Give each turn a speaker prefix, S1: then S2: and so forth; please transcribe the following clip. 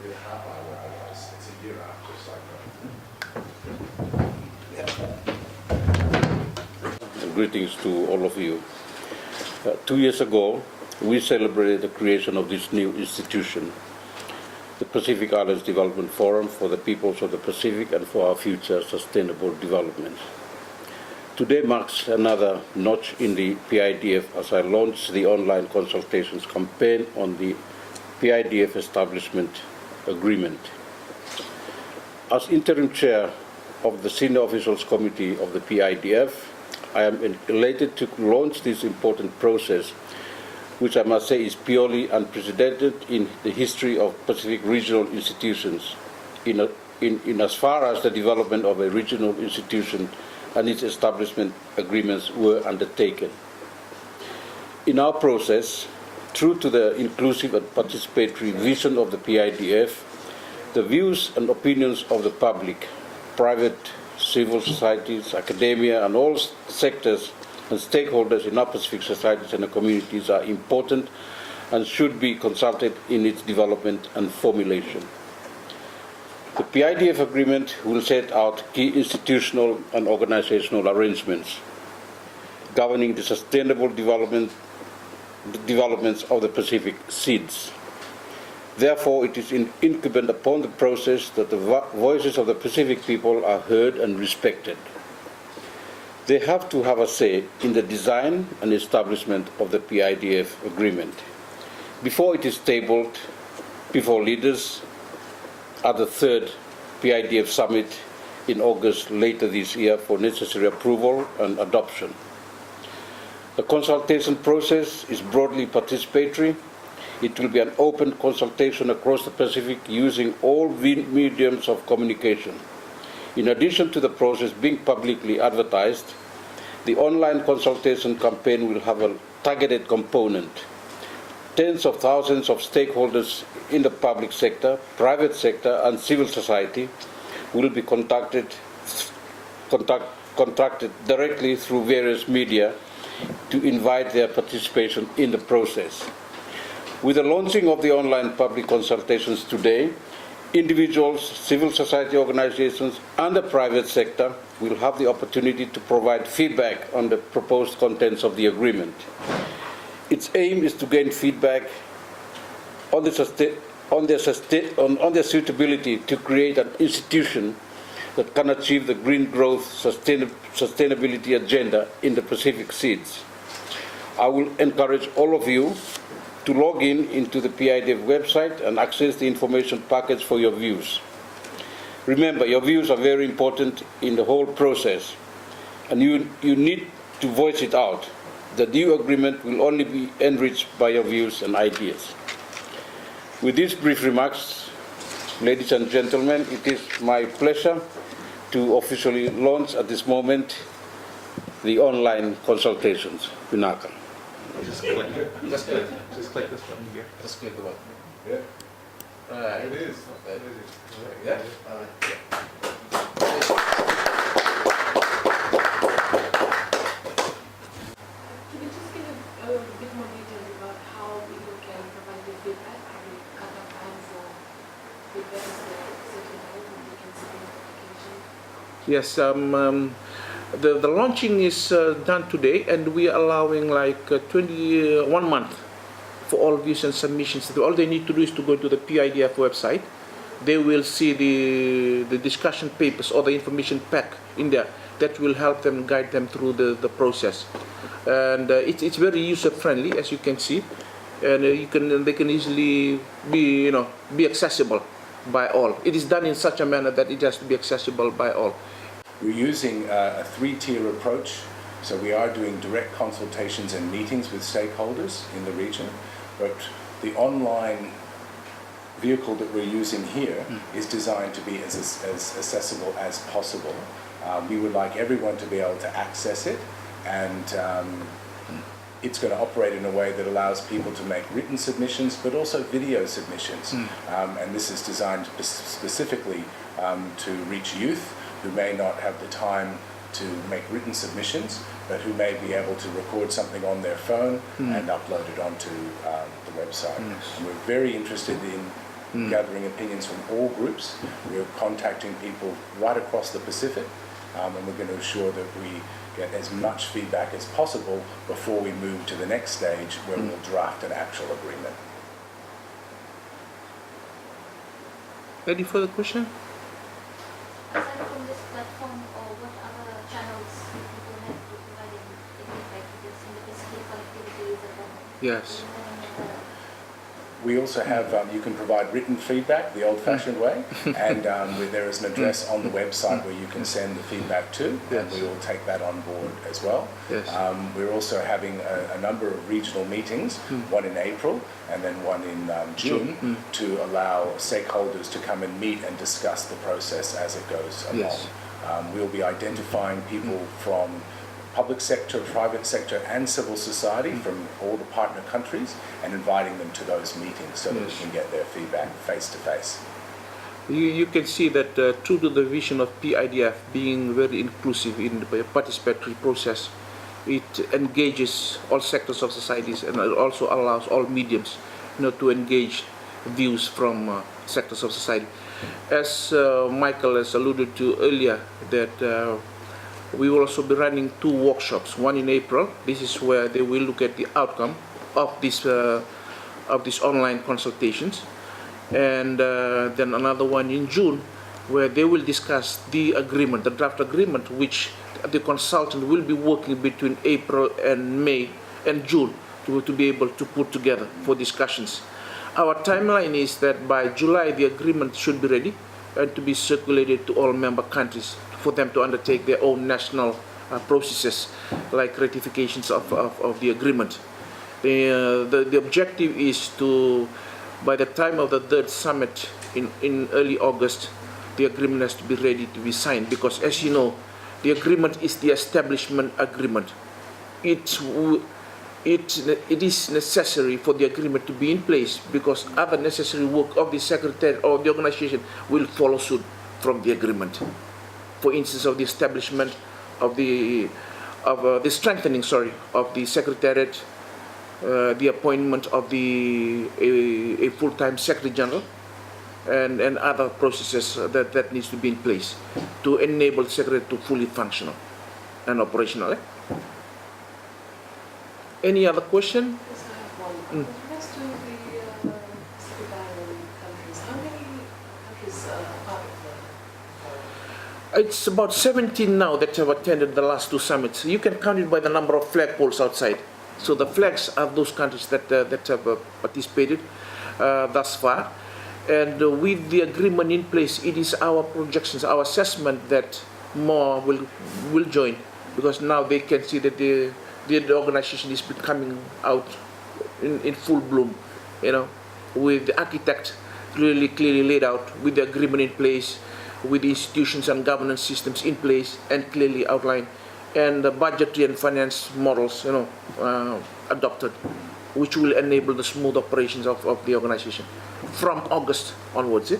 S1: We have our allies. It's a year out, just like that.
S2: Greetings to all of you. 2 years ago, we celebrated the creation of this new institution, the Pacific Islands Development Forum for the peoples of the Pacific and for our future sustainable development. Today marks another notch in the PIDF as I launch the online consultations campaign on the PIDF Establishment Agreement. As Interim Chair of the Senior Officials Committee of the PIDF, I am elated to launch this important process, which I must say is purely unprecedented in the history of Pacific regional institutions, in as far as the development of a regional institution and its establishment agreements were undertaken. In our process, true to the inclusive and participatory vision of the PIDF, the views and opinions of the public, private, civil societies, academia, and all sectors and stakeholders in our Pacific societies and communities are important and should be consulted in its development and formulation. The PIDF agreement will set out key institutional and organizational arrangements governing the sustainable developments of the Pacific SEEDs. Therefore, it is incumbent upon the process that the voices of the Pacific people are heard and respected. They have to have a say in the design and establishment of the PIDF agreement before it is tabled before leaders at the third PIDF summit in August later this year for necessary approval and adoption. The consultation process is broadly participatory. It will be an open consultation across the Pacific using all mediums of communication. In addition to the process being publicly advertised, the online consultation campaign will have a targeted component. Tens of thousands of stakeholders in the public sector, private sector, and civil society will be contacted directly through various media to invite their participation in the process. With the launching of the online public consultations today, individuals, civil society organizations, and the private sector will have the opportunity to provide feedback on the proposed contents of the agreement. Its aim is to gain feedback on their suitability to create an institution that can achieve the green growth sustainability agenda in the Pacific SEEDs. I will encourage all of you to log into the PIDF website and access the information package for your views. Remember, your views are very important in the whole process, and you need to voice it out. The new agreement will only be enriched by your views and ideas. With these brief remarks, ladies and gentlemen, it is my pleasure to officially launch at this moment the online consultations. Vinaka.
S3: Just click this button here.
S4: Just click the button.
S1: Yeah.
S4: Right.
S1: It is.
S4: Yeah.
S5: Can you just give a bit more details about how people can provide their feedback? Are we cut off time for feedback at a certain date when they can submit the application?
S3: Yes, the launching is done today, and we are allowing like 1 month for all views and submissions. All they need to do is to go to the PIDF website. They will see the discussion papers or the information pack in there that will help them, guide them through the process. And it's very user friendly, as you can see, and they can easily be accessible by all. It is done in such a manner that it has to be accessible by all.
S6: We're using a three-tier approach, so we are doing direct consultations and meetings with stakeholders in the region, but the online vehicle that we're using here is designed to be as accessible as possible. We would like everyone to be able to access it, and it's going to operate in a way that allows people to make written submissions, but also video submissions. And this is designed specifically to reach youth who may not have the time to make written submissions, but who may be able to record something on their phone and upload it onto the website. And we're very interested in gathering opinions from all groups. We're contacting people right across the Pacific, and we're going to ensure that we get as much feedback as possible before we move to the next stage where we'll draft an actual agreement.
S3: Any further question?
S4: Aside from this platform, or what other channels people have to provide feedback, because in the Pacific connectivity is a problem.
S3: Yes.
S6: We also have, you can provide written feedback the old-fashioned way, and there is an address on the website where you can send the feedback to, and we will take that on board as well.
S3: Yes.
S6: We're also having a number of regional meetings, one in April and then one in June, to allow stakeholders to come and meet and discuss the process as it goes along.
S3: Yes.
S6: We'll be identifying people from public sector, private sector and civil society from all the partner countries and inviting them to those meetings so that we can get their feedback face to face.
S3: You can see that true to the vision of PIDF being very inclusive in the participatory process, it engages all sectors of societies and it also allows all mediums, to engage views from sectors of society. As Michael has alluded to earlier, that we will also be running 2 workshops, one in April. This is where they will look at the outcome of these online consultations. And then another one in June, where they will discuss the agreement, the draft agreement, which the consultant will be working between April and May and June to be able to put together for discussions. Our timeline is that by July the agreement should be ready and to be circulated to all member countries for them to undertake their own national processes like ratifications of the agreement. The objective is to, by the time of the 3rd summit in early August, the agreement has to be ready to be signed, because as you know, the agreement is the establishment agreement. It is necessary for the agreement to be in place because other necessary work of the secretary or the organization will follow suit from the agreement. For instance, of the establishment of the strengthening, of the secretariat, the appointment of a full-time secretary general, and other processes that needs to be in place to enable the secretary to fully functional and operational. Any other question?
S5: Yes, I have one. With regards to the Pacific Island countries, how many countries are part of the
S3: It's about 17 now that have attended the last 2 summits. You can count it by the number of flagpoles outside. So the flags are those countries that have participated thus far. And with the agreement in place, it is our projections, our assessment that more will join, because now they can see that the organization is becoming out in full bloom, with the architect really clearly laid out, with the agreement in place, with the institutions and governance systems in place and clearly outlined, and the budgetary and finance models, adopted, which will enable the smooth operations of the organization from August onwards.